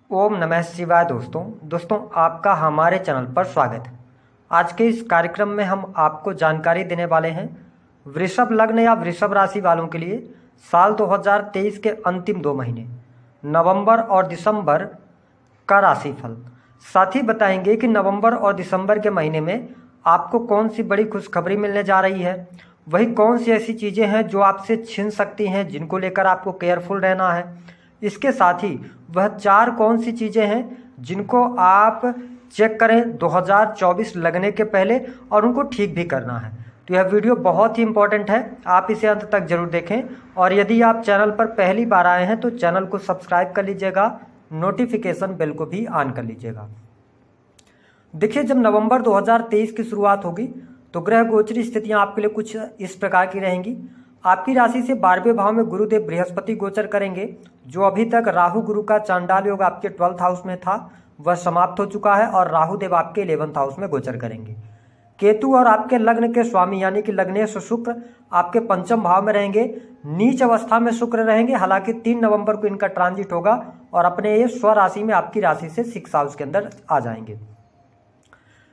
ओम नमः शिवाय। दोस्तों आपका हमारे चैनल पर स्वागत है। आज के इस कार्यक्रम में हम आपको जानकारी देने वाले हैं वृषभ लग्न या वृषभ राशि वालों के लिए साल 2023 के अंतिम 2 महीने नवंबर और दिसंबर का राशिफल। साथ ही बताएंगे कि नवंबर और दिसंबर के महीने में आपको कौन सी बड़ी खुशखबरी मिलने जा रही है, वही कौन सी ऐसी चीज़ें हैं जो आपसे छिन सकती हैं, जिनको लेकर आपको केयरफुल रहना है। इसके साथ ही वह 4 कौन सी चीज़ें हैं जिनको आप चेक करें 2024 लगने के पहले और उनको ठीक भी करना है। तो यह वीडियो बहुत ही इंपॉर्टेंट है, आप इसे अंत तक जरूर देखें। और यदि आप चैनल पर पहली बार आए हैं तो चैनल को सब्सक्राइब कर लीजिएगा, नोटिफिकेशन बेल को भी ऑन कर लीजिएगा। देखिए, जब नवंबर 2023 की शुरुआत होगी तो ग्रह गोचरी स्थितियां आपके लिए कुछ इस प्रकार की रहेंगी। आपकी राशि से 12वें भाव में गुरुदेव बृहस्पति गोचर करेंगे। जो अभी तक राहु गुरु का चांडाल योग आपके 12th हाउस में था वह समाप्त हो चुका है और राहु देव आपके 11th हाउस में गोचर करेंगे। केतु और आपके लग्न के स्वामी यानी कि लग्नेश शुक्र आपके 5म भाव में रहेंगे। नीच अवस्था में शुक्र रहेंगे, हालांकि 3 नवंबर को इनका ट्रांजिट होगा और अपने ये स्वराशि में आपकी राशि से 6th हाउस के अंदर आ जाएंगे।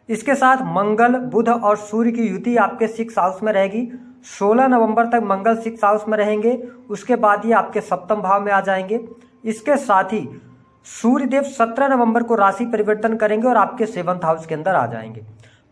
इसके साथ मंगल, बुध और सूर्य की युति आपके 6th हाउस में रहेगी। 16 नवंबर तक मंगल 6th हाउस में रहेंगे, उसके बाद ये आपके 7th भाव में आ जाएंगे। इसके साथ ही सूर्य देव 17 नवंबर को राशि परिवर्तन करेंगे और आपके 7th हाउस के अंदर आ जाएंगे।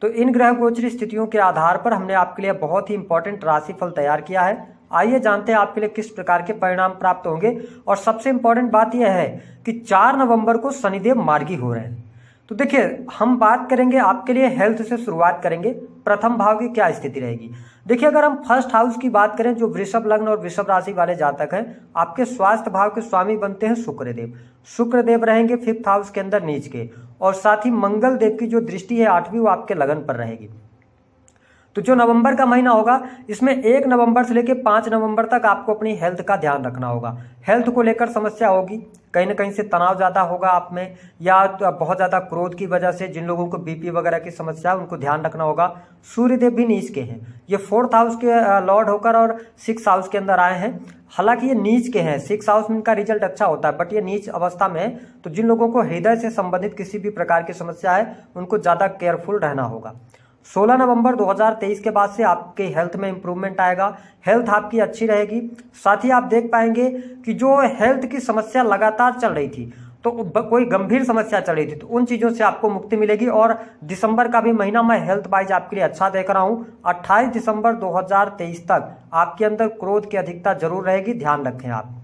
तो इन ग्रह गोचरी स्थितियों के आधार पर हमने आपके लिए बहुत ही इंपॉर्टेंट राशिफल तैयार किया है। आइए जानते हैं आपके लिए किस प्रकार के परिणाम प्राप्त होंगे। और सबसे इंपॉर्टेंट बात यह है कि 4 नवंबर को शनिदेव मार्गी हो रहे हैं। तो देखिए, हम बात करेंगे आपके लिए हेल्थ से शुरुआत करेंगे। प्रथम भाव की क्या स्थिति रहेगी। देखिए, अगर हम फर्स्ट हाउस की बात करें, जो वृषभ लग्न और वृषभ राशि वाले जातक हैं, आपके स्वास्थ्य भाव के स्वामी बनते हैं शुक्रदेव। शुक्रदेव रहेंगे 5th हाउस के अंदर नीच के, और साथ ही मंगल देव की जो दृष्टि है 8वीं वो आपके लगन पर रहेगी। तो जो नवंबर का महीना होगा इसमें 1 नवंबर से लेकर 5 नवंबर तक आपको अपनी हेल्थ का ध्यान रखना होगा। हेल्थ को लेकर समस्या होगी, कहीं ना कहीं से तनाव ज़्यादा होगा आप में, या तो बहुत ज़्यादा क्रोध की वजह से जिन लोगों को बीपी वगैरह की समस्या है उनको ध्यान रखना होगा। सूर्यदेव भी नीच के हैं, ये 4th हाउस के लॉर्ड होकर और 6th हाउस के अंदर आए हैं। हालांकि ये नीच के हैं, 6th हाउस में इनका रिजल्ट अच्छा होता है, बट ये नीच अवस्था में है। तो जिन लोगों को हृदय से संबंधित किसी भी प्रकार की समस्या है उनको ज़्यादा केयरफुल रहना होगा। 16 नवंबर 2023 के बाद से आपके हेल्थ में इंप्रूवमेंट आएगा, हेल्थ आपकी अच्छी रहेगी। साथ ही आप देख पाएंगे कि जो हेल्थ की समस्या लगातार चल रही थी, तो कोई गंभीर समस्या चल रही थी, तो उन चीज़ों से आपको मुक्ति मिलेगी। और दिसंबर का भी महीना मैं हेल्थ वाइज आपके लिए अच्छा देख रहा हूँ। 28 दिसंबर 2023 तक आपके अंदर क्रोध की अधिकता जरूर रहेगी, ध्यान रखें आप।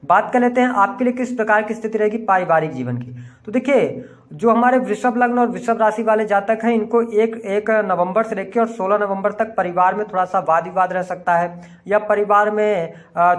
बात कर लेते हैं आपके लिए किस प्रकार की स्थिति रहेगी पारिवारिक जीवन की। तो देखिए, जो हमारे वृषभ लग्न और वृषभ राशि वाले जातक हैं इनको एक नवंबर से लेकर और 16 नवंबर तक परिवार में थोड़ा सा वाद विवाद रह सकता है, या परिवार में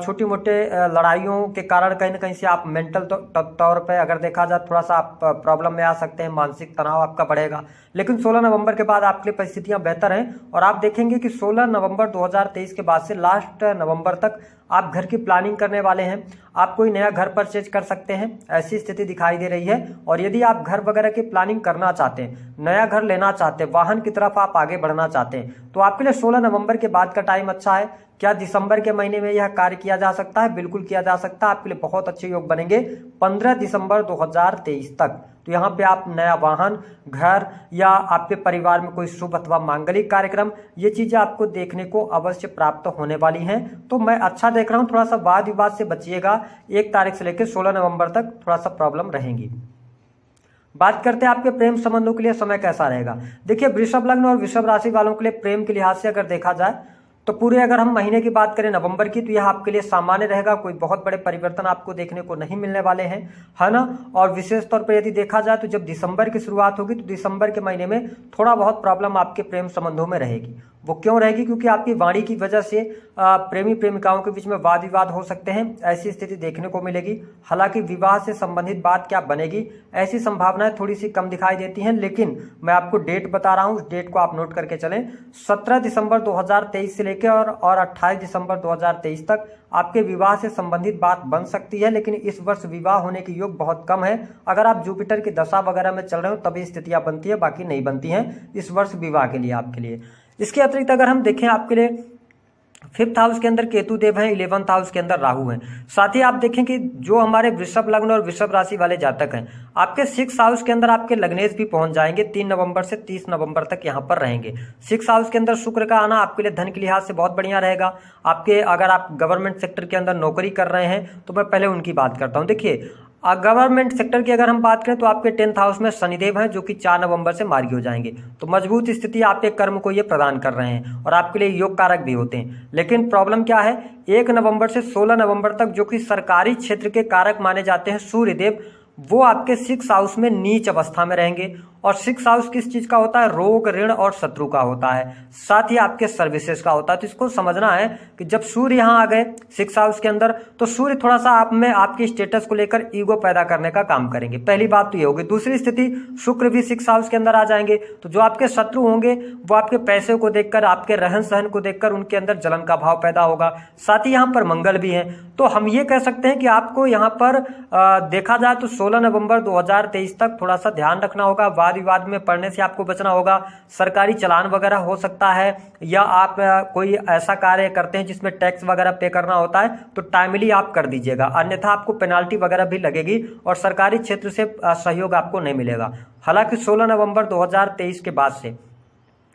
छोटी मोटे लड़ाइयों के कारण कहीं ना कहीं से आप मेंटल तौर पे अगर देखा जाए थोड़ा सा आप प्रॉब्लम में आ सकते हैं, मानसिक तनाव आपका बढ़ेगा। लेकिन 16 नवंबर के बाद आपके लिए परिस्थितियां बेहतर हैं और आप देखेंगे कि 16 नवंबर 2023 के बाद से लास्ट नवंबर तक आप घर की प्लानिंग करने वाले हैं। आप कोई नया घर परचेज कर सकते हैं, ऐसी स्थिति दिखाई दे रही है। और यदि आप घर वगैरह की प्लानिंग करना चाहते हैं, नया घर लेना चाहते हैं, वाहन की तरफ आप आगे बढ़ना चाहते हैं, तो आपके लिए 16 नवंबर के बाद का टाइम अच्छा है। क्या दिसंबर के महीने में यह कार्य किया जा सकता है? बिल्कुल किया जा सकता है, आपके लिए बहुत अच्छे योग बनेंगे 15 दिसंबर 2023 तक। तो यहाँ पे आप नया वाहन, घर या आपके परिवार में कोई शुभ अथवा मांगलिक कार्यक्रम, ये चीजें आपको देखने को अवश्य प्राप्त होने वाली हैं। तो मैं अच्छा देख रहा हूँ, थोड़ा सा वाद विवाद से बचिएगा। 1 तारीख से लेकर 16 नवंबर तक थोड़ा सा प्रॉब्लम रहेंगी। बात करते हैं आपके प्रेम संबंधों के लिए समय कैसा रहेगा। देखिए, वृषभ लग्न और वृषभ राशि वालों के लिए प्रेम के लिहाज से अगर देखा जाए तो पूरे अगर हम महीने की बात करें नवंबर की, तो यह आपके लिए सामान्य रहेगा। कोई बहुत बड़े परिवर्तन आपको देखने को नहीं मिलने वाले हैं, है ना। और विशेष तौर पर यदि देखा जाए तो जब दिसंबर की शुरुआत होगी तो दिसंबर के महीने में थोड़ा बहुत प्रॉब्लम आपके प्रेम संबंधों में रहेगी। वो क्यों रहेगी? क्योंकि आपकी वाणी की वजह से प्रेमी प्रेमिकाओं के बीच में वाद विवाद हो सकते हैं, ऐसी स्थिति देखने को मिलेगी। हालांकि विवाह से संबंधित बात क्या बनेगी, ऐसी संभावनाएं थोड़ी सी कम दिखाई देती हैं। लेकिन मैं आपको डेट बता रहा हूं, उस डेट को आप नोट करके चलें। 17 दिसंबर 2023 से लेकर और 28 दिसंबर 2023 तक आपके विवाह से संबंधित बात बन सकती है। लेकिन इस वर्ष विवाह होने के योग बहुत कम है। अगर आप जुपिटर की दशा वगैरह में चल रहे हो तभी स्थितियां बनती है, बाकी नहीं बनती हैं इस वर्ष विवाह के लिए आपके लिए। इसके अतिरिक्त अगर हम देखें आपके लिए 5th हाउस के अंदर केतु देव हैं, 11th हाउस के अंदर राहु हैं। साथ ही आप देखें कि जो हमारे वृषभ लग्न और वृषभ राशि वाले जातक हैं, आपके 6th हाउस के अंदर आपके लग्नेश भी पहुंच जाएंगे। 3 नवंबर से 30 नवंबर तक यहाँ पर रहेंगे। 6th हाउस के अंदर शुक्र का आना आपके लिए धन के लिहाज से बहुत बढ़िया रहेगा। आपके अगर आप गवर्नमेंट सेक्टर के अंदर नौकरी कर रहे हैं तो मैं पहले उनकी बात करता हूँ। देखिए गवर्नमेंट सेक्टर की अगर हम बात करें तो आपके 10th हाउस में शनिदेव हैं जो कि 4 नवंबर से मार्गी हो जाएंगे। तो मजबूत स्थिति आपके कर्म को ये प्रदान कर रहे हैं और आपके लिए योग कारक भी होते हैं। लेकिन प्रॉब्लम क्या है, 1 नवंबर से 16 नवंबर तक जो कि सरकारी क्षेत्र के कारक माने जाते हैं सूर्यदेव, वो आपके 6th हाउस में नीच अवस्था में रहेंगे। और 6th हाउस किस चीज का होता है, रोग, ऋण और शत्रु का होता है, साथ ही आपके सर्विसेज का होता है। तो इसको समझना है कि जब सूर्य यहाँ आ गए 6th हाउस के अंदर तो सूर्य थोड़ा सा आप में आपके स्टेटस को लेकर ईगो पैदा करने का काम करेंगे। पहली बात तो ये होगी। दूसरी स्थिति, शुक्र भी 6th हाउस के अंदर आ जाएंगे तो जो आपके शत्रु होंगे वो आपके पैसे को देखकर, आपके रहन सहन को देखकर उनके अंदर जलन का भाव पैदा होगा। साथ ही यहाँ पर मंगल भी है। तो हम ये कह सकते हैं कि आपको यहाँ पर देखा जाए तो 16 नवंबर 2023 तक थोड़ा सा ध्यान रखना होगा। वाद विवाद में पड़ने से आपको बचना होगा। सरकारी चालान वगैरह हो सकता है, या आप कोई ऐसा कार्य करते हैं जिसमें टैक्स वगैरह पे करना होता है तो टाइमली आप कर दीजिएगा, अन्यथा आपको पेनाल्टी वगैरह भी लगेगी और सरकारी क्षेत्र से सहयोग आपको नहीं मिलेगा। हालांकि 16 नवंबर 2023 के बाद से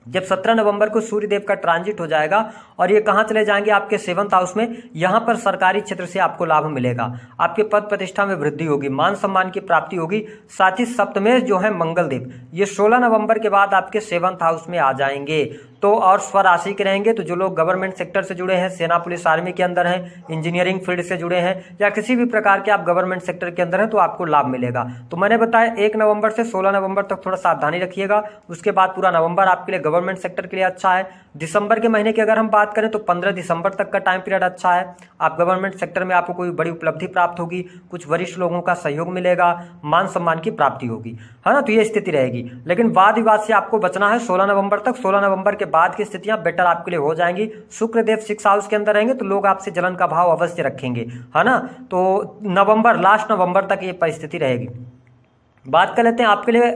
जब 17 नवंबर को सूर्यदेव का ट्रांजिट हो जाएगा और ये कहाँ चले जाएंगे, आपके 7th हाउस में, यहाँ पर सरकारी क्षेत्र से आपको लाभ मिलेगा। आपके पद प्रतिष्ठा में वृद्धि होगी, मान सम्मान की प्राप्ति होगी। साथ ही सप्तमेश जो है मंगल देव, ये 16 नवंबर के बाद आपके 7th हाउस में आ जाएंगे। तो और स्वराशि के रहेंगे। तो जो लोग गवर्नमेंट सेक्टर से जुड़े हैं, सेना पुलिस आर्मी के अंदर हैं, इंजीनियरिंग फील्ड से जुड़े हैं, या किसी भी प्रकार के आप गवर्नमेंट सेक्टर के अंदर हैं तो आपको लाभ मिलेगा। तो मैंने बताया 1 नवंबर से 16 नवंबर तक थोड़ा सावधानी रखिएगा। उसके बाद पूरा नवंबर आपके लिए गवर्नमेंट सेक्टर के लिए अच्छा है। दिसंबर के महीने की अगर हम बात करें तो 15 दिसंबर तक का टाइम पीरियड अच्छा है। आप गवर्नमेंट सेक्टर में आपको कोई बड़ी उपलब्धि प्राप्त होगी, कुछ वरिष्ठ लोगों का सहयोग मिलेगा, मान सम्मान की प्राप्ति होगी, है ना। तो ये स्थिति रहेगी। लेकिन वाद विवाद से आपको बचना है 16 नवंबर तक। 16 नवंबर के बाद की स्थितियां बेटर आपके लिए हो जाएंगी। शुक्रदेव 6th हाउस के अंदर रहेंगे तो लोग आपसे जलन का भाव अवश्य रखेंगे, है ना। तो नवंबर, लास्ट नवंबर तक ये परिस्थिति रहेगी। बात कर लेते हैं आपके लिए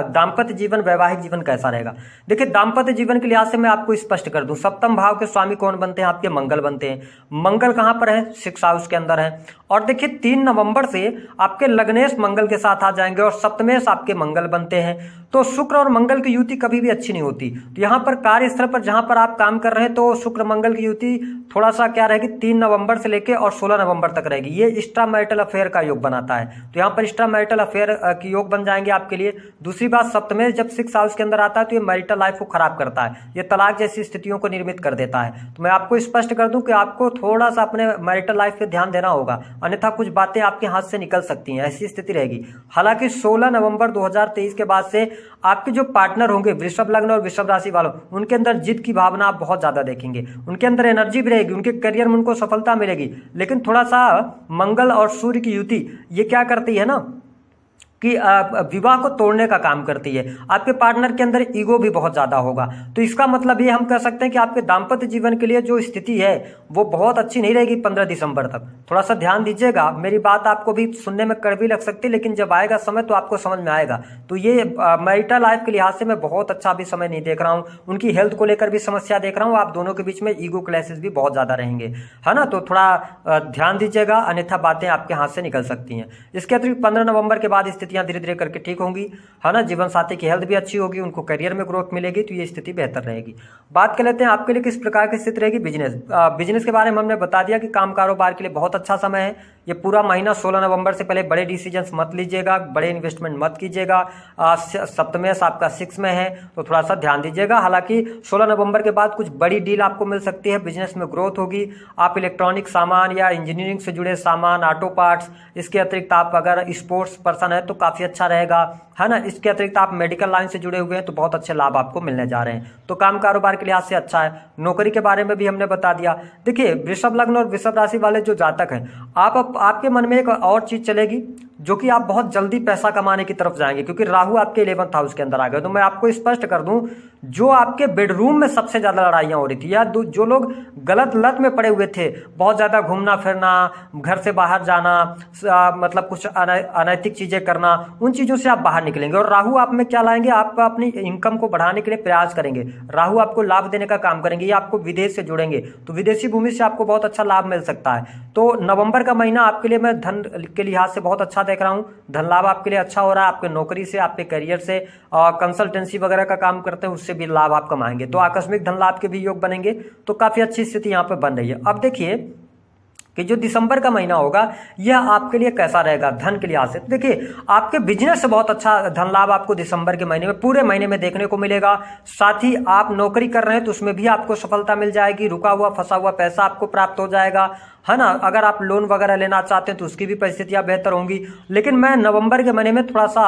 दाम्पत्य जीवन, वैवाहिक जीवन कैसा रहेगा। देखिए दाम्पत्य जीवन के लिहाज से मैं आपको स्पष्ट कर दूं, सप्तम भाव के स्वामी कौन बनते हैं, आपके मंगल बनते हैं। मंगल कहां पर है, 6th हाउस के अंदर है। और देखिए 3 नवंबर से आपके लग्नेश मंगल के साथ आ जाएंगे और सप्तमेश आपके मंगल बनते हैं। तो शुक्र और मंगल की युति कभी भी अच्छी नहीं होती। तो यहाँ पर कार्यस्थल पर जहां पर आप काम कर रहे हैं तो शुक्र मंगल की युति थोड़ा सा क्या रहेगी, 3 नवंबर से लेकर और 16 नवंबर तक रहेगी। ये एक्स्ट्रा मैरिटल अफेयर का योग बनाता है। तो यहाँ पर एक्स्ट्रा मैरिटल अफेयर की योग बन जाएंगे आपके लिए। दूसरी बात, सप्तमेश जब 6th हाउस के अंदर आता है तो ये मैरिटल लाइफ को खराब करता है, ये तलाक जैसी स्थितियों को निर्मित कर देता है। तो मैं आपको स्पष्ट कर दूं कि आपको थोड़ा सा अपने मैरिटल लाइफ पे ध्यान देना होगा, अन्यथा कुछ बातें आपके हाथ से निकल सकती हैं, ऐसी स्थिति रहेगी। हालांकि 16 नवंबर 2023 के बाद से आपके जो पार्टनर होंगे वृषभ लग्न और वृषभ राशि वालों, उनके अंदर जिद की भावना आप बहुत ज्यादा देखेंगे, उनके अंदर एनर्जी भी रहेगी, उनके करियर में उनको सफलता मिलेगी। लेकिन थोड़ा सा मंगल और सूर्य की युति ये क्या करती है ना कि विवाह को तोड़ने का काम करती है। आपके पार्टनर के अंदर ईगो भी बहुत ज्यादा होगा। तो इसका मतलब ये हम कह सकते हैं कि आपके दाम्पत्य जीवन के लिए जो स्थिति है वो बहुत अच्छी नहीं रहेगी 15 दिसंबर तक। थोड़ा सा ध्यान दीजिएगा, मेरी बात आपको भी सुनने में कड़वी लग सकती है, लेकिन जब आएगा समय तो आपको समझ में आएगा। तो ये मैरिटल लाइफ के लिहाज से मैं बहुत अच्छा भी समय नहीं देख रहा हूँ, उनकी हेल्थ को लेकर भी समस्या देख रहा हूँ। आप दोनों के बीच में ईगो क्लैशेस भी बहुत ज्यादा रहेंगे, है ना। तो थोड़ा ध्यान दीजिएगा, अन्यथा बातें आपके हाथ से निकल सकती हैं। इसके अतिरिक्त 15 नवंबर के बाद स्थितियां धीरे धीरे करके ठीक होंगी, है ना। जीवन साथी की हेल्थ भी अच्छी होगी, उनको करियर में ग्रोथ मिलेगी, तो ये स्थिति बेहतर रहेगी। बात कर लेते हैं आपके लिए किस प्रकार की स्थिति रहेगी बिजनेस। बिजनेस के बारे में हमने बता दिया कि काम कारोबार के लिए बहुत अच्छा समय है। ये पूरा महीना 16 नवंबर से पहले बड़े डिसीजंस मत लीजिएगा, बड़े इन्वेस्टमेंट मत कीजिएगा। सप्तमेश आपका 6 में है तो थोड़ा सा ध्यान दीजिएगा। हालांकि 16 नवंबर के बाद कुछ बड़ी डील आपको मिल सकती है, बिजनेस में ग्रोथ होगी। आप इलेक्ट्रॉनिक सामान या इंजीनियरिंग से जुड़े सामान, ऑटो पार्ट्स, इसके अतिरिक्त आप अगर स्पोर्ट्स पर्सन है तो काफी अच्छा रहेगा, है ना। इसके अतिरिक्त आप मेडिकल लाइन से जुड़े हुए हैं तो बहुत अच्छे लाभ आपको मिलने जा रहे हैं। तो काम कारोबार के लिहाज से अच्छा है। नौकरी के बारे में भी हमने बता दिया। देखिए वृषभ लग्न और वृषभ राशि वाले जो जातक हैं, आपके मन में एक और चीज चलेगी जो कि आप बहुत जल्दी पैसा कमाने की तरफ जाएंगे, क्योंकि राहु आपके 11th हाउस के अंदर आ गए। तो मैं आपको स्पष्ट कर दूं, जो आपके बेडरूम में सबसे ज्यादा लड़ाइयां हो रही थी, या जो लोग गलत लत में पड़े हुए थे, बहुत ज्यादा घूमना फिरना, घर से बाहर जाना, मतलब कुछ अनैतिक चीजें करना, उन चीजों से आप बाहर निकलेंगे। और राहु आप में क्या लाएंगे, आप अपनी इनकम को बढ़ाने के लिए प्रयास करेंगे। राहु आपको लाभ देने का काम करेंगे, या आपको विदेश से जुड़ेंगे, तो विदेशी भूमि से आपको बहुत अच्छा लाभ मिल सकता है। तो नवंबर का महीना आपके लिए मैं धन के लिहाज से बहुत अच्छा देख रहा हूं। धन लाभ आपके लिए अच्छा हो रहा है, आपके नौकरी से, आपके करियर से, कंसल्टेंसी वगैरह का काम करते हैं उससे भी लाभ आप कमाएंगे। तो आकस्मिक धन लाभ के भी योग बनेंगे। तो काफी अच्छी स्थिति यहाँ पे बन रही है। अब देखिए कि जो दिसंबर का महीना होगा यह आपके लिए कैसा रहेगा धन के लिहाज से। देखिए, आपके बिजनेस से बहुत अच्छा धन लाभ आपको दिसंबर के महीने में, पूरे महीने में देखने को मिलेगा। साथ ही आप नौकरी कर रहे हैं तो उसमें भी आपको सफलता मिल जाएगी, रुका हुआ फंसा हुआ पैसा आपको प्राप्त हो जाएगा, है ना। अगर आप लोन वगैरह लेना चाहते हैं तो उसकी भी परिस्थितियां बेहतर होंगी। लेकिन मैं नवंबर के महीने में थोड़ा सा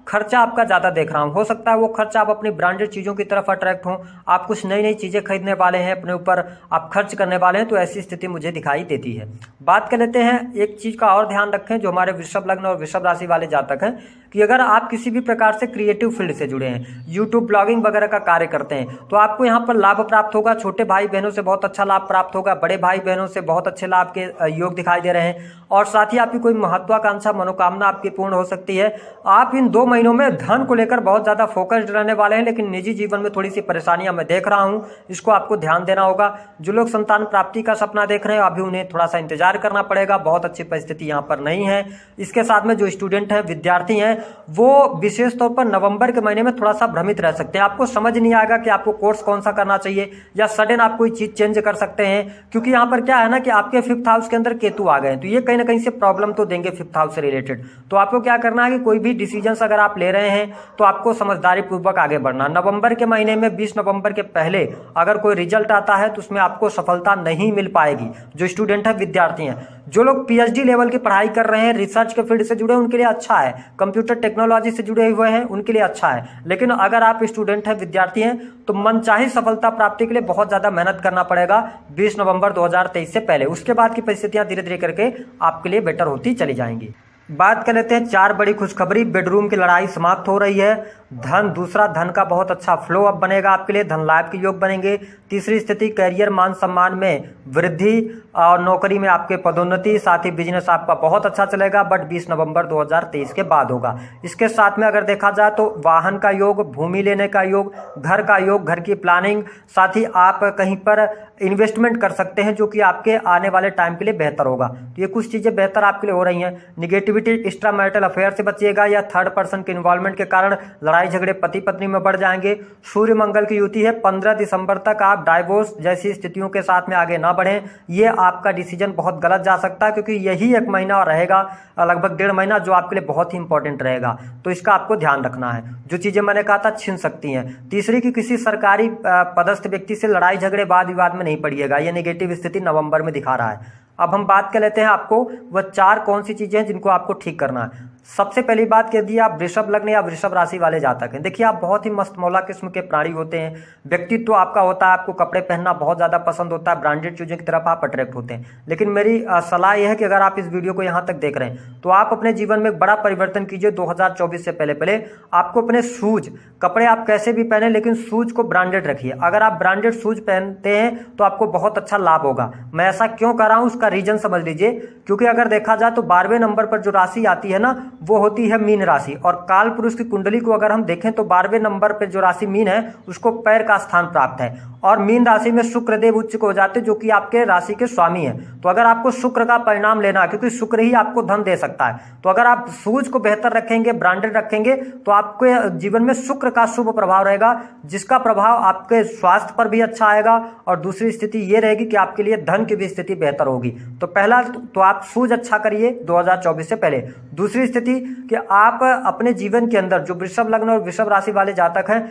खर्चा आपका ज्यादा देख रहा हूं। हो सकता है वो खर्चा आप अपनी ब्रांडेड चीजों की तरफ अट्रैक्ट हो, आप कुछ नई नई चीजें खरीदने वाले हैं, अपने ऊपर आप खर्च करने वाले हैं, तो ऐसी स्थिति मुझे दिखाई देती है। बात कर लेते हैं, एक चीज का और ध्यान रखें जो हमारे वृषभ लग्न और वृषभ राशि वाले जातक हैं, कि अगर आप किसी भी प्रकार से क्रिएटिव फील्ड से जुड़े हैं, यूट्यूब ब्लॉगिंग वगैरह का कार्य करते हैं, तो आपको यहाँ पर लाभ प्राप्त होगा। छोटे भाई बहनों से बहुत अच्छा लाभ प्राप्त होगा, बड़े भाई बहनों से बहुत अच्छे लाभ के योग दिखाई दे रहे हैं। और साथ ही आपकी कोई महत्वाकांक्षा मनोकामना आपकी पूर्ण हो सकती है। आप इन 2 महीनों में धन को लेकर बहुत ज्यादा फोकस्ड रहने वाले हैं, लेकिन निजी जीवन में थोड़ी सी परेशानियां मैं देख रहा हूं, इसको आपको ध्यान देना होगा। जो लोग संतान प्राप्ति का सपना देख रहे हैं, अभी उन्हें थोड़ा सा इंतजार करना पड़ेगा, बहुत अच्छी परिस्थिति यहाँ पर नहीं है। इसके साथ में जो स्टूडेंट हैं, विद्यार्थी हैं, वो विशेष तौर पर नवंबर के महीने में थोड़ा सा भ्रमित रह सकते हैं। आपको समझ नहीं आएगा कि आपको कोर्स कौन सा करना चाहिए, या सडन आप कोई चीज चेंज कर सकते हैं, क्योंकि यहाँ पर क्या है ना कि आपके 5th हाउस के अंदर केतु आ गए, तो ये कहीं ना कहीं से प्रॉब्लम तो देंगे 5th हाउस से रिलेटेड। तो आपको क्या करना है कि कोई भी डिसीजन अगर आप ले रहे हैं तो आपको समझदारी पूर्वक आगे बढ़ना। नवंबर के महीने में 20 नवंबर के पहले अगर कोई रिजल्ट आता है तो उसमें आपको सफलता नहीं मिल पाएगी। जो स्टूडेंट है, विद्यार्थी हैं, जो लोग पीएचडी लेवल की पढ़ाई कर रहे हैं, रिसर्च के फील्ड से जुड़े, उनके लिए अच्छा है। कंप्यूटर टेक्नोलॉजी से जुड़े हुए हैं, उनके लिए अच्छा है। लेकिन अगर आप स्टूडेंट हैं, विद्यार्थी हैं, तो मनचाही सफलता प्राप्ति के लिए बहुत ज्यादा मेहनत करना पड़ेगा 20 नवंबर 2023 से पहले। उसके बाद की परिस्थितियां धीरे धीरे करके आपके लिए बेटर होती चली जाएंगी। बात कर लेते हैं 4 बड़ी खुशखबरी। बेडरूम की लड़ाई समाप्त हो रही है। दूसरा धन का बहुत अच्छा फ्लो अब बनेगा आपके लिए, धन लाभ के योग बनेंगे। तीसरी स्थिति, कैरियर मान सम्मान में वृद्धि और नौकरी में आपके पदोन्नति, साथ ही बिजनेस आपका बहुत अच्छा चलेगा, बट 20 नवंबर 2023 के बाद होगा। इसके साथ में अगर देखा जाए तो वाहन का योग, भूमि लेने का योग, घर का योग, घर की प्लानिंग, साथ ही आप कहीं पर इन्वेस्टमेंट कर सकते हैं जो कि आपके आने वाले टाइम के लिए बेहतर होगा। तो ये कुछ चीजें बेहतर आपके लिए हो रही हैं। निगेटिविटी, एक्स्ट्रा मैरिटल अफेयर से बचिएगा, या थर्ड पर्सन के इन्वॉल्वमेंट के कारण लड़ाई झगड़े पति पत्नी में बढ़ जाएंगे। सूर्य मंगल की युति है, 15 दिसंबर तक आप डाइवोर्स जैसी स्थितियों के साथ में आगे ना बढ़ें। ये आपका डिसीजन बहुत गलत जा सकता है, क्योंकि यही 1 महीना रहेगा, लगभग 1.5 महीना, जो आपके लिए बहुत ही इंपॉर्टेंट रहेगा। तो इसका आपको ध्यान रखना है। जो चीजें मैंने कहा था छिन सकती हैं। तीसरी की किसी सरकारी पदस्थ व्यक्ति से लड़ाई झगड़े वाद विवाद में नहीं पड़िएगा, यह नेगेटिव स्थिति नवंबर में दिखा रहा है। अब हम बात कर लेते हैं आपको वह 4 कौन सी चीजें हैं जिनको आपको ठीक करना है। सबसे पहली बात कह दी, आप वृषभ लग्न या वृषभ राशि वाले जातक हैं। देखिए, आप बहुत ही मस्त मौला किस्म के प्राणी होते हैं। व्यक्तित्व तो आपका होता है, आपको कपड़े पहनना बहुत ज्यादा पसंद होता है, ब्रांडेड चीजों की तरफ आप अट्रैक्ट होते हैं। लेकिन मेरी सलाह यह है कि अगर आप इस वीडियो को यहाँ तक देख रहे हैं तो आप अपने जीवन में एक बड़ा परिवर्तन कीजिए। 2024 से पहले आपको अपने शूज, कपड़े आप कैसे भी पहने, लेकिन शूज को ब्रांडेड रखिए। अगर आप ब्रांडेड शूज पहनते हैं तो आपको बहुत अच्छा लाभ होगा। मैं ऐसा क्यों कर रहा हूं, उसका रीजन समझ लीजिए। क्योंकि अगर देखा जाए तो 12वें नंबर पर जो राशि आती है ना, वो होती है मीन राशि। और काल पुरुष की कुंडली को अगर हम देखें तो 12वें नंबर पर जो राशि मीन है उसको पैर का स्थान प्राप्त है। और मीन राशि में शुक्रदेव उच्च को हो जाते हैं, जो कि आपके राशि के स्वामी हैं। तो अगर आपको शुक्र का परिणाम लेना है, क्योंकि शुक्र ही आपको धन दे सकता है, तो अगर आप शूज को बेहतर रखेंगे, ब्रांडेड रखेंगे, तो आपके जीवन में शुक्र का शुभ प्रभाव रहेगा, जिसका प्रभाव आपके स्वास्थ्य पर भी अच्छा आएगा। और दूसरी स्थिति ये रहेगी कि आपके लिए धन की भी स्थिति बेहतर होगी। तो पहला तो आप शूज अच्छा करिए 2024 से पहले। दूसरी स्थिति कि आप अपने जीवन के अंदर, जो वृषभ लग्न और वृषभ राशि वाले जातक हैं,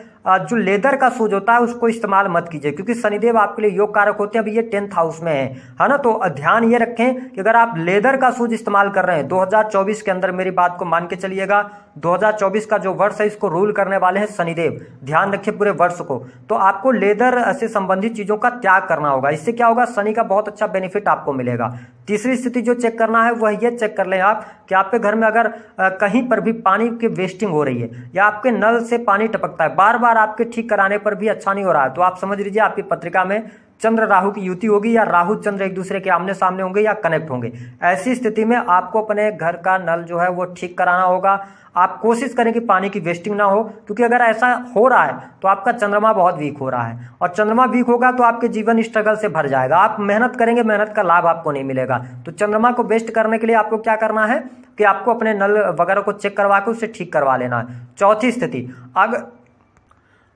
जो लेदर का शूज होता है उसको इस्तेमाल मत कीजिए, क्योंकि शनिदेव आपके लिए योग कारक होते हैं। अभी ये 10th हाउस में है ना। तो ध्यान ये रखें कि अगर आप लेदर का शूज इस्तेमाल कर रहे हैं 2024 के अंदर, मेरी बात को मान के चलिएगा, 2024 का जो वर्ष है इसको रूल करने वाले हैं शनिदेव। ध्यान रखिए पूरे वर्ष को। तो आपको लेदर से संबंधित चीजों का त्याग करना होगा। इससे क्या होगा, शनि का बहुत अच्छा बेनिफिट आपको मिलेगा। तीसरी स्थिति जो चेक करना है वह ये चेक कर लें आप कि आपके घर में अगर कहीं पर भी पानी की वेस्टिंग हो रही है या आपके नल से पानी टपकता है, बार बार आपके ठीक कराने पर भी अच्छा नहीं हो रहा है, तो आप समझ लीजिए आपकी पत्रिका में चंद्र राहु की युति होगी या राहु चंद्र एक दूसरे के आमने सामने होंगे या कनेक्ट होंगे। ऐसी स्थिति में आपको अपने घर का नल जो है वो ठीक कराना होगा। आप कोशिश करें कि पानी की वेस्टिंग ना हो, क्योंकि अगर ऐसा हो रहा है तो आपका चंद्रमा बहुत वीक हो रहा है, और चंद्रमा वीक होगा तो आपके जीवन स्ट्रगल से भर जाएगा। आप मेहनत करेंगे, मेहनत का लाभ आपको नहीं मिलेगा। तो चंद्रमा को बेस्ट करने के लिए आपको क्या करना है कि आपको अपने नल वगैरह को चेक करवा के उसे ठीक करवा लेना है। चौथी स्थिति,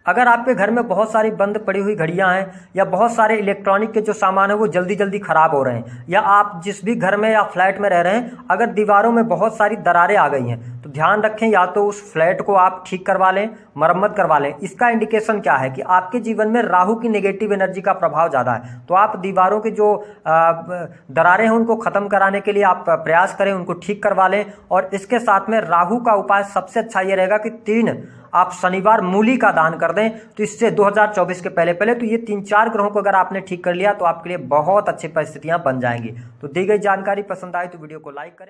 अगर आपके घर में बहुत सारी बंद पड़ी हुई घड़ियां हैं या बहुत सारे इलेक्ट्रॉनिक के जो सामान है वो जल्दी जल्दी खराब हो रहे हैं, या आप जिस भी घर में या फ्लैट में रह रहे हैं अगर दीवारों में बहुत सारी दरारें आ गई हैं, तो ध्यान रखें या तो उस फ्लैट को आप ठीक करवा लें, मरम्मत करवा लें। इसका इंडिकेशन क्या है कि आपके जीवन में राहु की नेगेटिव एनर्जी का प्रभाव ज़्यादा है, तो आप दीवारों की जो दरारें हैं उनको ख़त्म कराने के लिए आप प्रयास करें, उनको ठीक करवा लें। और इसके साथ में राहु का उपाय सबसे अच्छा ये रहेगा कि 3 आप शनिवार मूली का दान कर दें, तो इससे 2024 के पहले तो ये 3-4 ग्रहों को अगर आपने ठीक कर लिया तो आपके लिए बहुत अच्छी परिस्थितियां बन जाएंगी। तो दी गई जानकारी पसंद आई तो वीडियो को लाइक करें।